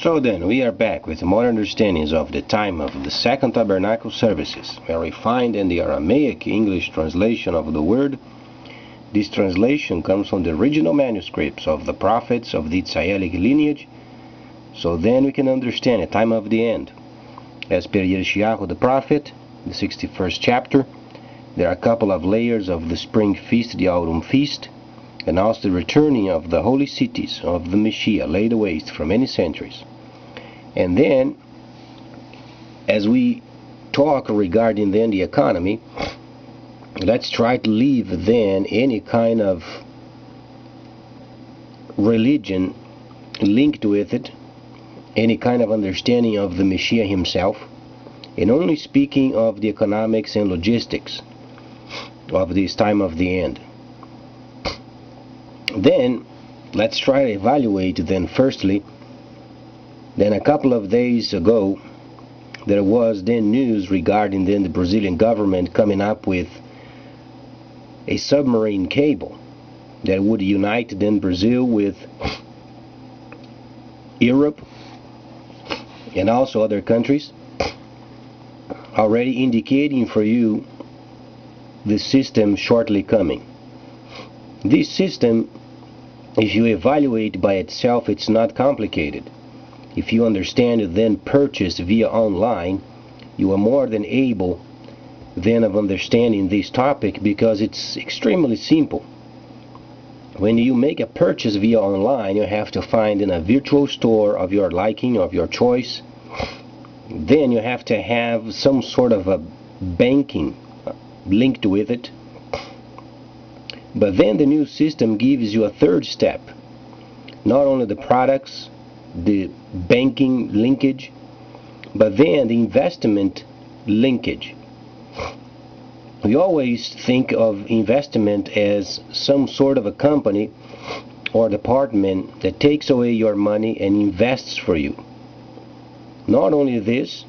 So then, we are back with more understandings of the time of the Second Tabernacle services, where we find in the Aramaic English translation of the word. This translation comes from the original manuscripts of the prophets of the Israelic lineage, so then we can understand the time of the end. As per Yeshayahu the prophet, the 61st chapter, there are a couple of layers of the spring feast, the autumn feast, and also the returning of the holy cities of the Messiah laid waste for many centuries. And then, as we talk regarding then the economy, let's try to leave then any kind of religion linked with it, any kind of understanding of the Messiah himself, and only speaking of the economics and logistics of this time of the end. Then, let's try to evaluate then firstly. Then a couple of days ago, there was then news regarding then the Brazilian government coming up with a submarine cable that would unite then Brazil with Europe and also other countries, already indicating for you the system shortly coming. This system, if you evaluate by itself, it's not complicated. If you understand it, then purchase via online, you are more than able then of understanding this topic, because it's extremely simple. When you make a purchase via online, you have to find in a virtual store of your liking, of your choice. Then you have to have some sort of a banking linked with it. But then the new system gives you a third step. Not only the products, the banking linkage, but then the investment linkage. We always think of investment as some sort of a company or department that takes away your money and invests for you. Not only this,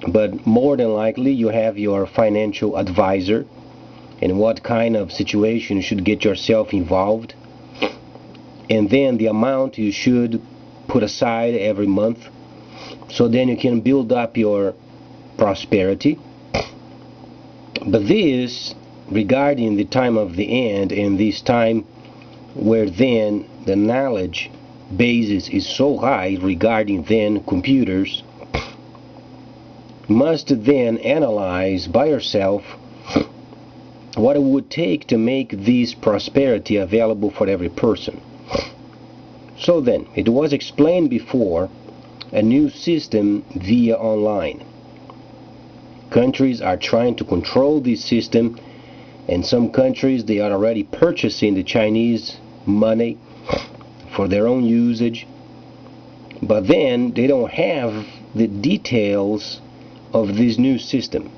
but more than likely you have your financial advisor and what kind of situation you should get yourself involved, and then the amount you should put aside every month, so then you can build up your prosperity. But this, regarding the time of the end, and this time where then the knowledge basis is so high regarding then computers, must then analyze by yourself what it would take to make this prosperity available for every person. So then, it was explained before, a new system via online. Countries are trying to control this system, and some countries, they are already purchasing the Chinese money for their own usage, but then they don't have the details of this new system.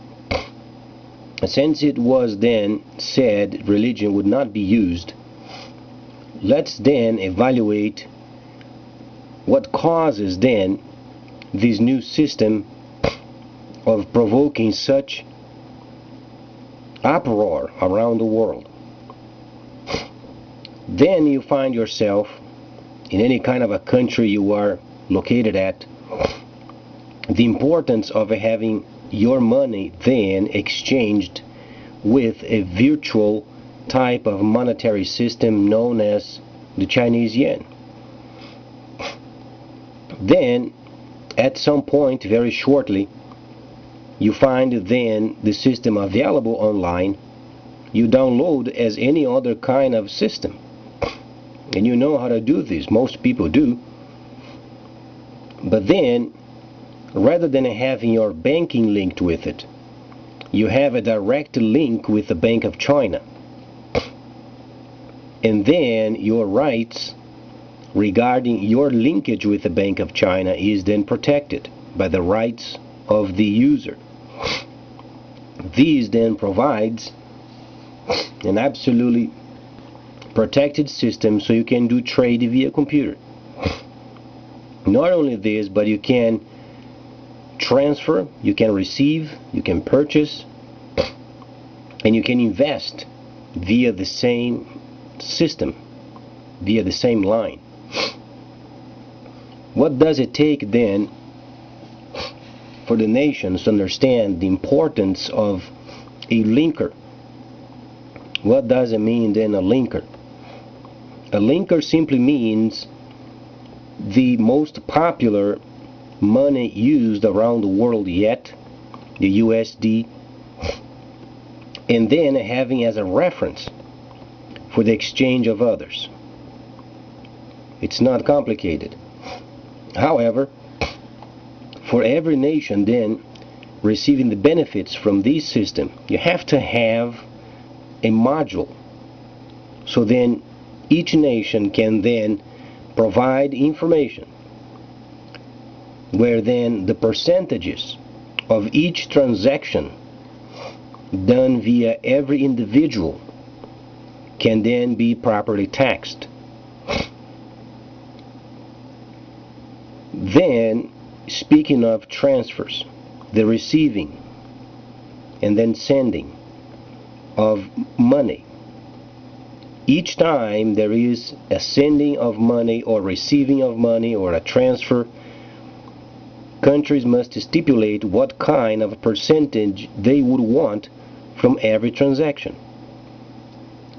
Since it was then said religion would not be used, let's then evaluate what causes then this new system of provoking such uproar around the world. Then you find yourself in any kind of a country you are located at, the importance of having your money then exchanged with a virtual type of monetary system known as the Chinese yuan. Then, at some point, very shortly, you find then the system available online. You download as any other kind of system. And you know how to do this. Most people do. But then, rather than having your banking linked with it, you have a direct link with the Bank of China. And then your rights regarding your linkage with the Bank of China is then protected by the rights of the user. This then provides an absolutely protected system so you can do trade via computer. Not only this, but you can transfer, you can receive, you can purchase, and you can invest via the same system, via the same line. What does it take then for the nations to understand the importance of a linker? What does it mean then, a linker? A linker simply means the most popular money used around the world yet, the USD, and then having as a reference for the exchange of others. It's not complicated. However, for every nation then receiving the benefits from this system, you have to have a module. So then each nation can then provide information where then the percentages of each transaction done via every individual can then be properly taxed. Then, speaking of transfers, the receiving and then sending of money, each time there is a sending of money or receiving of money or a transfer, countries must stipulate what kind of a percentage they would want from every transaction.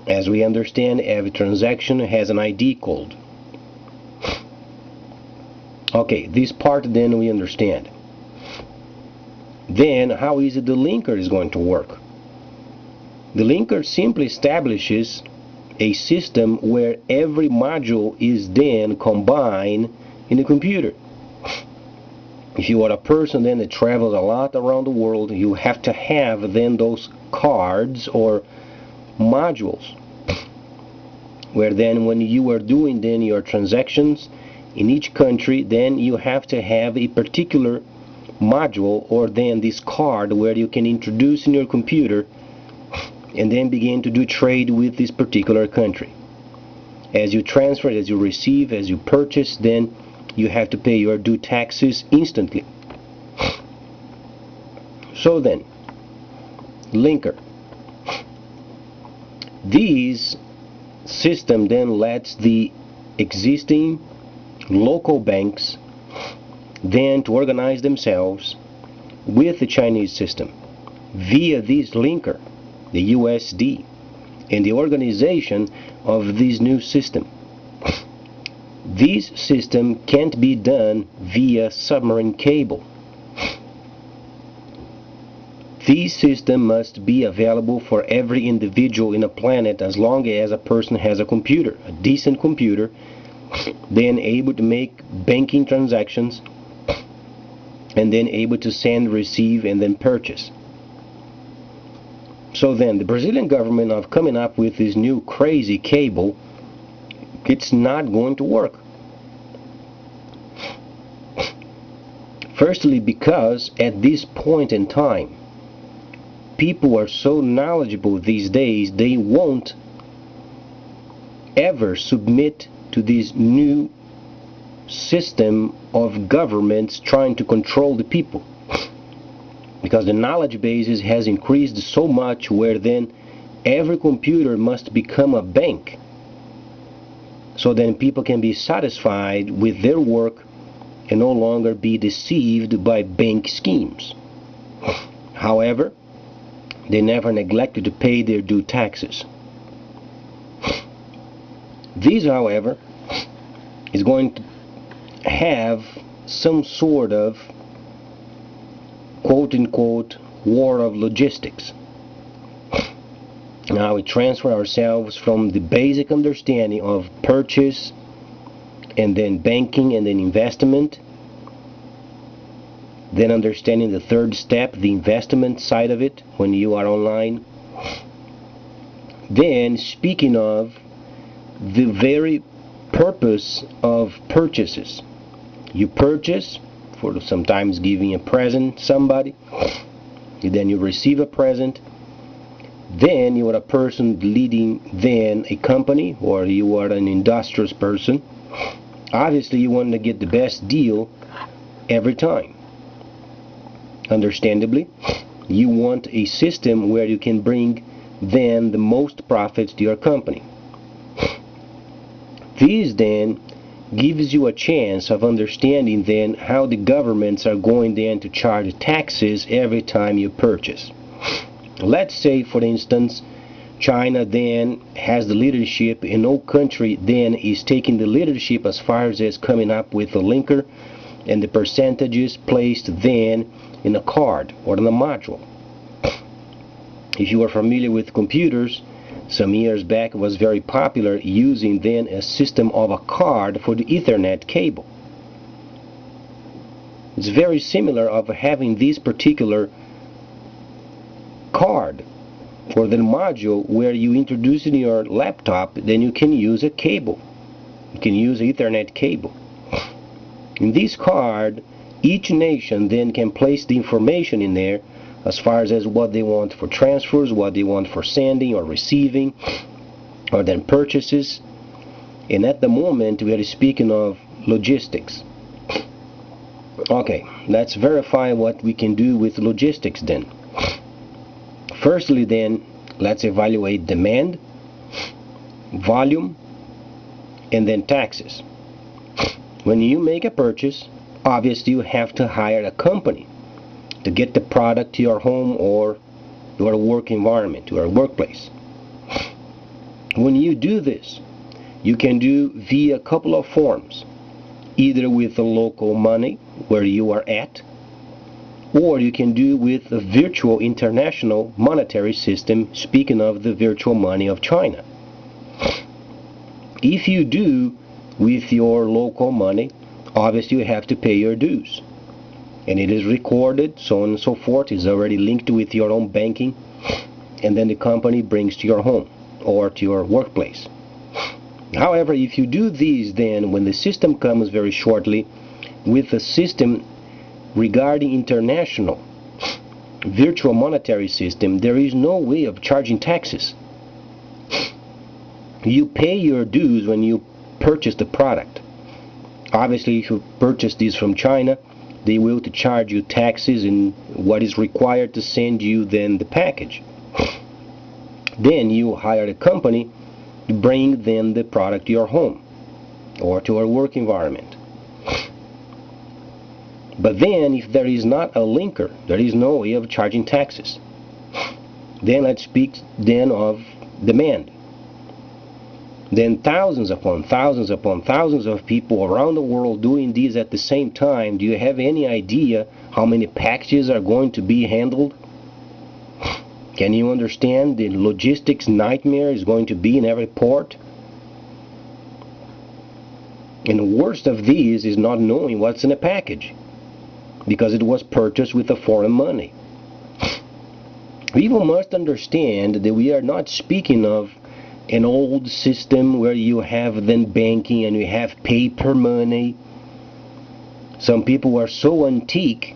As we understand, every transaction has an ID code. Okay, this part then we understand. Then, how is it the linker is going to work? The linker simply establishes a system where every module is then combined in the computer. If you are a person then that travels a lot around the world, you have to have then those cards or modules where then when you are doing then your transactions in each country, then you have to have a particular module or then this card where you can introduce in your computer and then begin to do trade with this particular country. As you transfer, as you receive, as you purchase, then you have to pay your due taxes instantly. So then, linker. This system then lets the existing local banks then to organize themselves with the Chinese system via this linker, the USD, and the organization of this new system. This system can't be done via submarine cable. This system must be available for every individual in a planet as long as a person has a computer, a decent computer, then able to make banking transactions, and then able to send, receive, and then purchase. So then the Brazilian government of coming up with this new crazy cable, it's not going to work. Firstly, because at this point in time, people are so knowledgeable these days, they won't ever submit to this new system of governments trying to control the people. Because the knowledge basis has increased so much where then every computer must become a bank. So then people can be satisfied with their work and no longer be deceived by bank schemes. However, they never neglected to pay their due taxes. This, however, is going to have some sort of quote-unquote war of logistics. Now we transfer ourselves from the basic understanding of purchase and then banking and then investment, then understanding the third step, the investment side of it when you are online. Then speaking of the very purpose of purchases. You purchase for sometimes giving a present to somebody, then you receive a present, then you are a person leading then a company, or you are an industrious person. Obviously you want to get the best deal every time. Understandably, you want a system where you can bring then the most profits to your company. This then gives you a chance of understanding then how the governments are going then to charge taxes every time you purchase. Let's say, for instance, China then has the leadership, and no country then is taking the leadership as far as coming up with the linker and the percentages placed then in a card or in a module. If you are familiar with computers, some years back it was very popular using then a system of a card for the Ethernet cable. It's very similar of having this particular card for the module where you introduce in your laptop, then you can use a cable. You can use an Ethernet cable. In this card, each nation then can place the information in there as far as what they want for transfers, what they want for sending or receiving, or then purchases. And at the moment we are speaking of logistics. Okay, let's verify what we can do with logistics then. Firstly then, let's evaluate demand, volume, and then taxes. When you make a purchase, obviously you have to hire a company to get the product to your home or your work environment, your workplace. When you do this, you can do via a couple of forms, either with the local money where you are at, or you can do with the virtual international monetary system, speaking of the virtual money of China. If you do with your local money, obviously you have to pay your dues. And it is recorded, so on and so forth. It's already linked with your own banking, and then the company brings to your home or to your workplace. However, if you do these, then when the system comes very shortly with a system regarding international virtual monetary system, there is no way of charging taxes. You pay your dues when you purchase the product. Obviously, if you purchase these from China, they will to charge you taxes and what is required to send you then the package. Then you hire a company to bring then the product to your home or to our work environment. But then if there is not a linker, there is no way of charging taxes. Then let's speak then of demand. Then thousands upon thousands upon thousands of people around the world doing these at the same time. Do you have any idea how many packages are going to be handled? Can you understand the logistics nightmare is going to be in every port? And the worst of these is not knowing what's in a package, because it was purchased with a foreign money. People must understand that we are not speaking of an old system where you have then banking and you have paper money. Some people are so antique,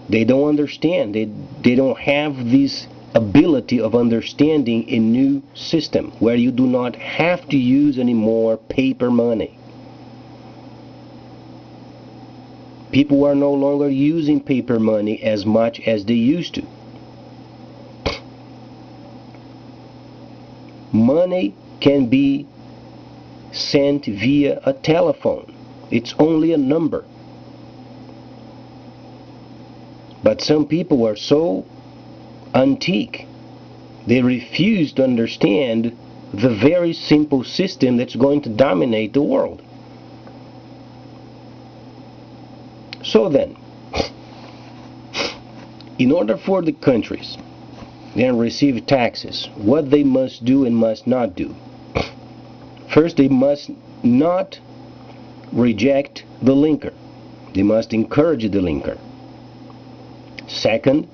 they don't understand. They don't have this ability of understanding a new system where you do not have to use any more paper money. People are no longer using paper money as much as they used to. Money can be sent via a telephone. It's only a number. But some people are so antique, they refuse to understand the very simple system that's going to dominate the world. So then, in order for the countries then receive taxes, what they must do and must not do. First, they must not reject the linker. They must encourage the linker. Second,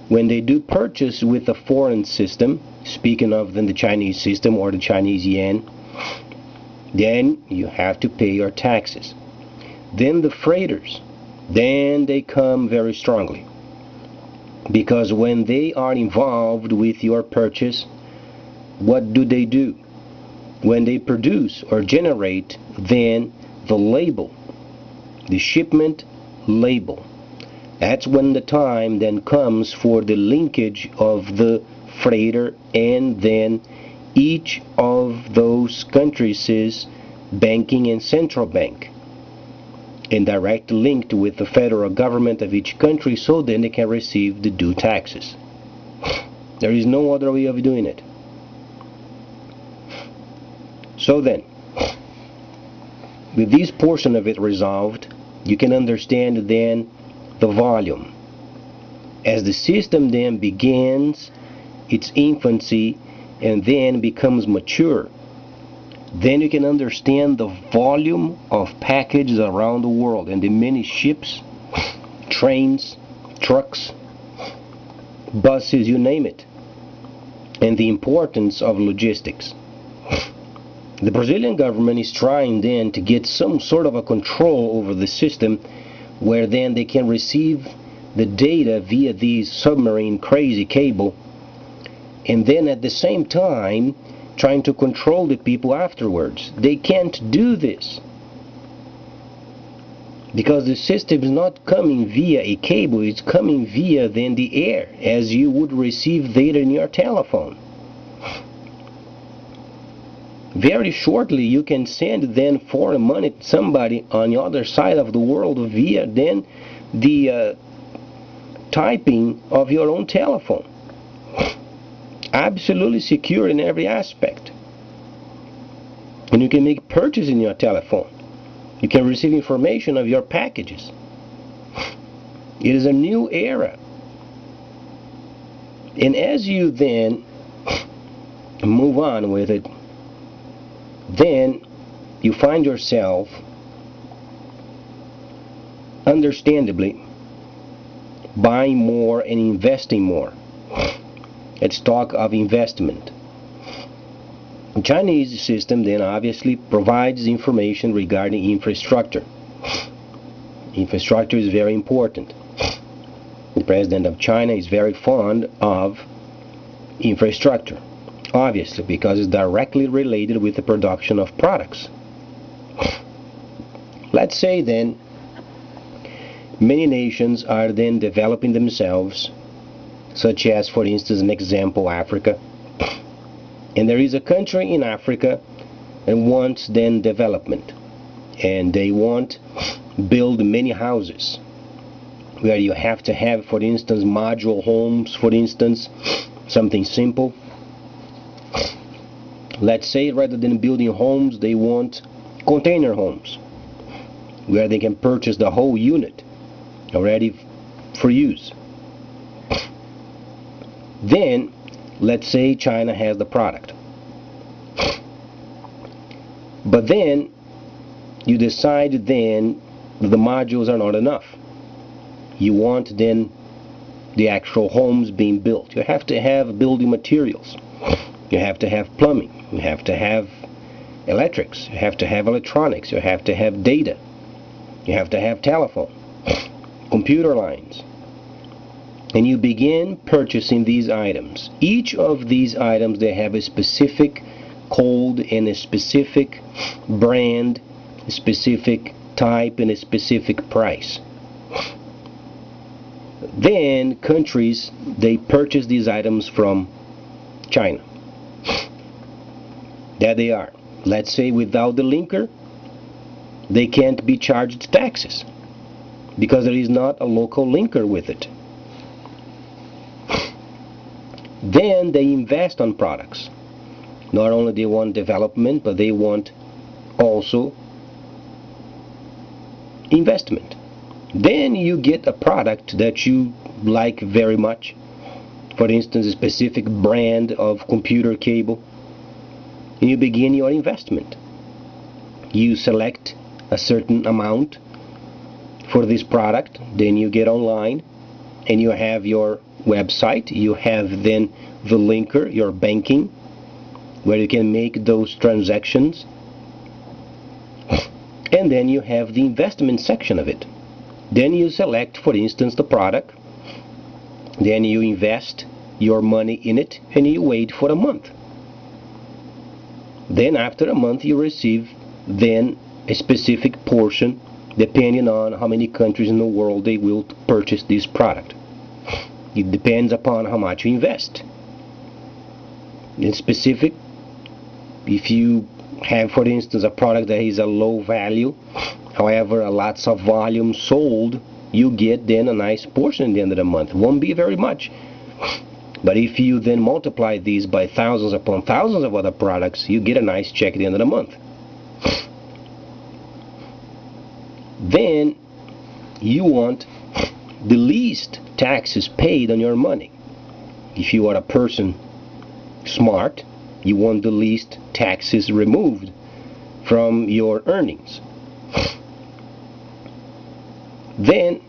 when they do purchase with a foreign system, speaking of then the Chinese system or the Chinese yen, then you have to pay your taxes. Then the freighters, then they come very strongly. Because when they are involved with your purchase, what do? When they produce or generate then the label, the shipment label, that's when the time then comes for the linkage of the freighter, and then each of those countries banking and central bank, and directly linked with the federal government of each country, so then they can receive the due taxes. There is no other way of doing it. So then, with this portion of it resolved, you can understand then the volume. As the system then begins its infancy and then becomes mature, then you can understand the volume of packages around the world and the many ships, trains, trucks, buses, you name it, and the importance of logistics. The Brazilian government is trying then to get some sort of a control over the system where then they can receive the data via these submarine crazy cable, and then at the same time trying to control the people afterwards. They can't do this because the system is not coming via a cable, it's coming via then the air, as you would receive data in your telephone. Very shortly you can send then foreign money to somebody on the other side of the world via then the typing of your own telephone. Absolutely secure in every aspect. And you can make purchases in your telephone. You can receive information of your packages. It is a new era. And as you then move on with it, then you find yourself, understandably, buying more and investing more. Let's talk of investment. The Chinese system then obviously provides information regarding infrastructure. Infrastructure is very important. The president of China is very fond of infrastructure, obviously, because it's directly related with the production of products. Let's say then many nations are then developing themselves, such as, for instance, an example, Africa. And there is a country in Africa that wants then development, and they want build many houses where you have to have, for instance, modular homes, for instance, something simple. Let's say rather than building homes, they want container homes where they can purchase the whole unit already for use. Then let's say China has the product, but then you decide then the modules are not enough. You want then the actual homes being built. You have to have building materials, you have to have plumbing, you have to have electrics, you have to have electronics, you have to have data, you have to have telephone, computer lines. And you begin purchasing these items. Each of these items, they have a specific code and a specific brand, a specific type and a specific price. Then countries, they purchase these items from China. There they are. Let's say without the linker, they can't be charged taxes because there is not a local linker with it. Then they invest on products. Not only they want development, but they want also investment. Then you get a product that you like very much. For instance, a specific brand of computer cable. And you begin your investment. You select a certain amount for this product. Then you get online and you have your website, you have then the linker, your banking, where you can make those transactions, and then you have the investment section of it. Then you select, for instance, the product, then you invest your money in it and you wait for a month. Then after a month you receive then a specific portion depending on how many countries in the world they will purchase this product. It depends upon how much you invest. In specific, if you have, for instance, a product that is a low value, however, a lots of volume sold, you get then a nice portion at the end of the month. Won't be very much. But if you then multiply these by thousands upon thousands of other products, you get a nice check at the end of the month. Then you want the least taxes paid on your money. If you are a person smart, you want the least taxes removed from your earnings. Then,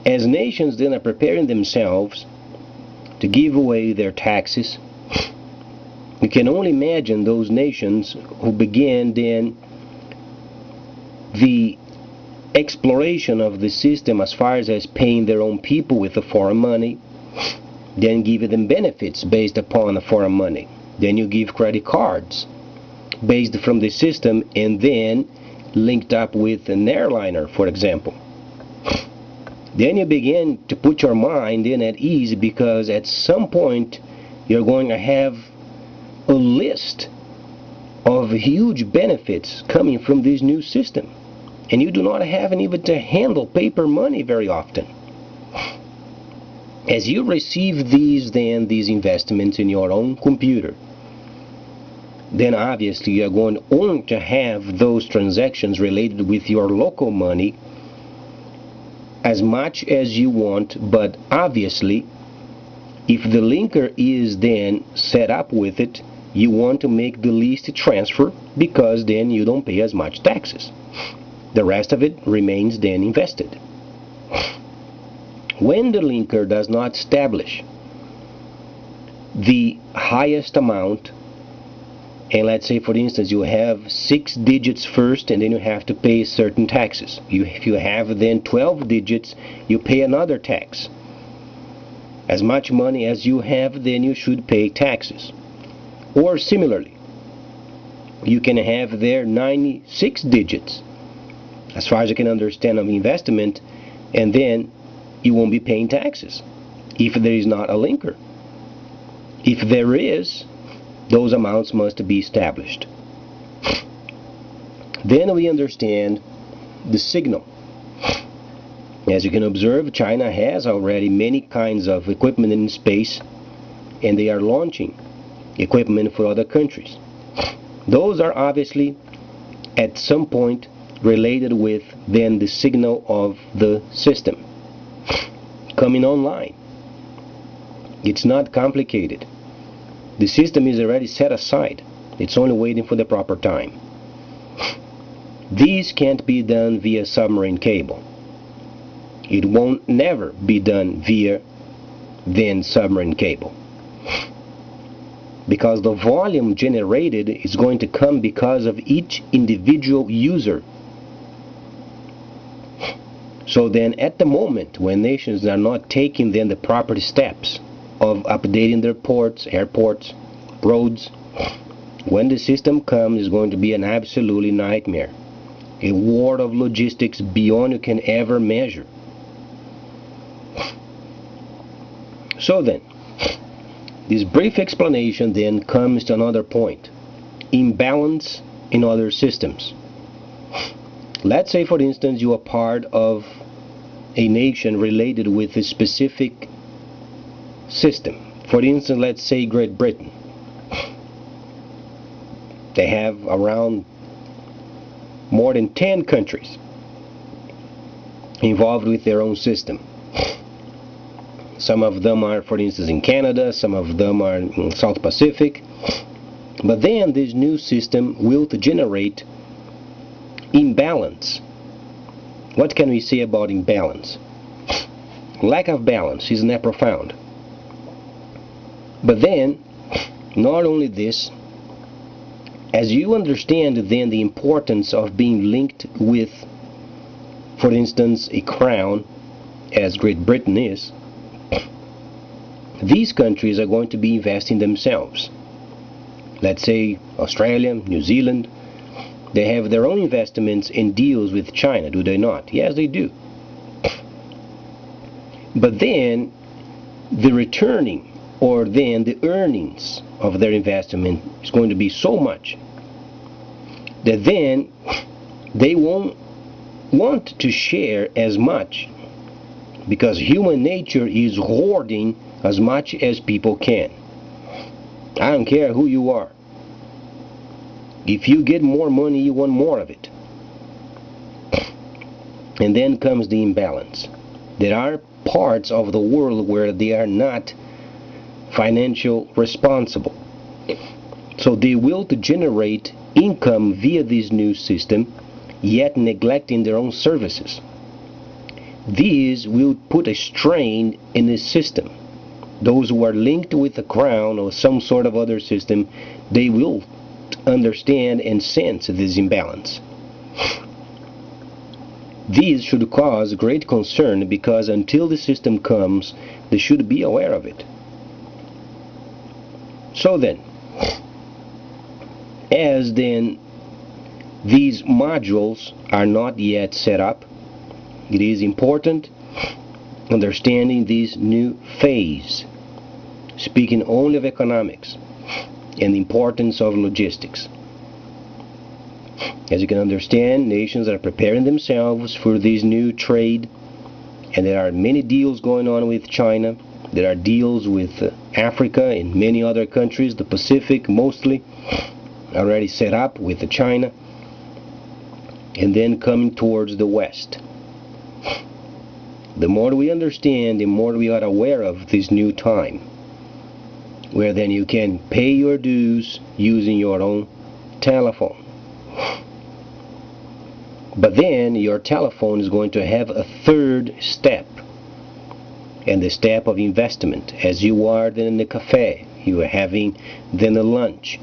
as nations then are preparing themselves to give away their taxes, you can only imagine those nations who began then the exploration of the system as far as paying their own people with the foreign money, then giving them benefits based upon the foreign money. Then you give credit cards based from the system and then linked up with an airliner, for example. Then you begin to put your mind in at ease, because at some point you're going to have a list of huge benefits coming from this new system, and you do not have even to handle paper money very often. As you receive these investments in your own computer, then obviously you're going only to have those transactions related with your local money as much as you want. But obviously, if the linker is then set up with it, you want to make the least transfer, because then you don't pay as much taxes. The rest of it remains then invested. When the linker does not establish the highest amount, and let's say, for instance, you have 6 digits first and then you have to pay certain taxes. If you have then 12 digits, you pay another tax. As much money as you have, then you should pay taxes. Or similarly, you can have there 96 digits, as far as I can understand, of investment, and then you won't be paying taxes if there is not a linker. If there is, those amounts must be established. Then we understand the signal. As you can observe, China has already many kinds of equipment in space, and they are launching equipment for other countries. Those are obviously at some point related with then the signal of the system coming online. It's not complicated. The system is already set aside. It's only waiting for the proper time. These can't be done via submarine cable. It won't never be done via then submarine cable, because the volume generated is going to come because of each individual user. So then at the moment when nations are not taking then the proper steps of updating their ports, airports, roads, when the system comes, it's going to be an absolutely nightmare. A war of logistics beyond you can ever measure. So then, this brief explanation then comes to another point: imbalance in other systems. Let's say, for instance, you are part of a nation related with a specific system. For instance, let's say Great Britain. They have around more than 10 countries involved with their own system. Some of them are, for instance, in Canada, some of them are in South Pacific. But then this new system will generate imbalance. What can we say about imbalance? Lack of balance, isn't that profound? But then, not only this, as you understand then the importance of being linked with, for instance, a crown, as Great Britain is, these countries are going to be investing themselves. Let's say Australia, New Zealand, they have their own investments in deals with China, do they not? Yes, they do. But then, the returning or then the earnings of their investment is going to be so much that then they won't want to share as much, because human nature is hoarding as much as people can. I don't care who you are. If you get more money, you want more of it. And then comes the imbalance. There are parts of the world where they are not financial responsible. So they will to generate income via this new system, yet neglecting their own services. These will put a strain in the system. Those who are linked with the crown or some sort of other system, they will understand and sense this imbalance. These should cause great concern, because until the system comes, they should be aware of it. So then, as then these modules are not yet set up, it is important understanding this new phase, speaking only of economics and the importance of logistics. As you can understand, nations are preparing themselves for this new trade, and there are many deals going on with China. There are deals with Africa and many other countries, the Pacific mostly, already set up with China, and then coming towards the West. The more we understand, the more we are aware of this new time, where then you can pay your dues using your own telephone. But then your telephone is going to have a third step, and the step of investment. As you are then in the cafe, you are having then a lunch.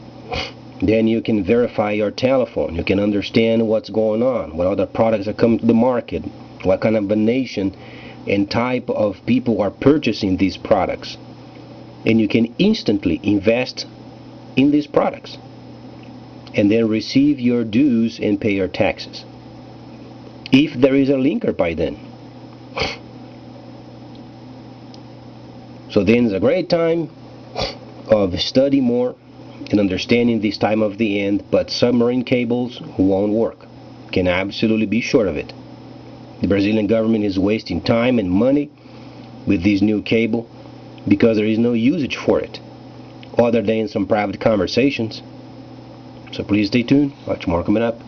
Then you can verify your telephone. You can understand what's going on, what other products are coming to the market, what kind of a nation and type of people are purchasing these products. And you can instantly invest in these products and then receive your dues and pay your taxes, if there is a linker by then. So then is a great time of study more and understanding this time of the end, but submarine cables won't work. Can absolutely be sure of it. The Brazilian government is wasting time and money with this new cable because there is no usage for it, other than some private conversations. So please stay tuned. Much more coming up.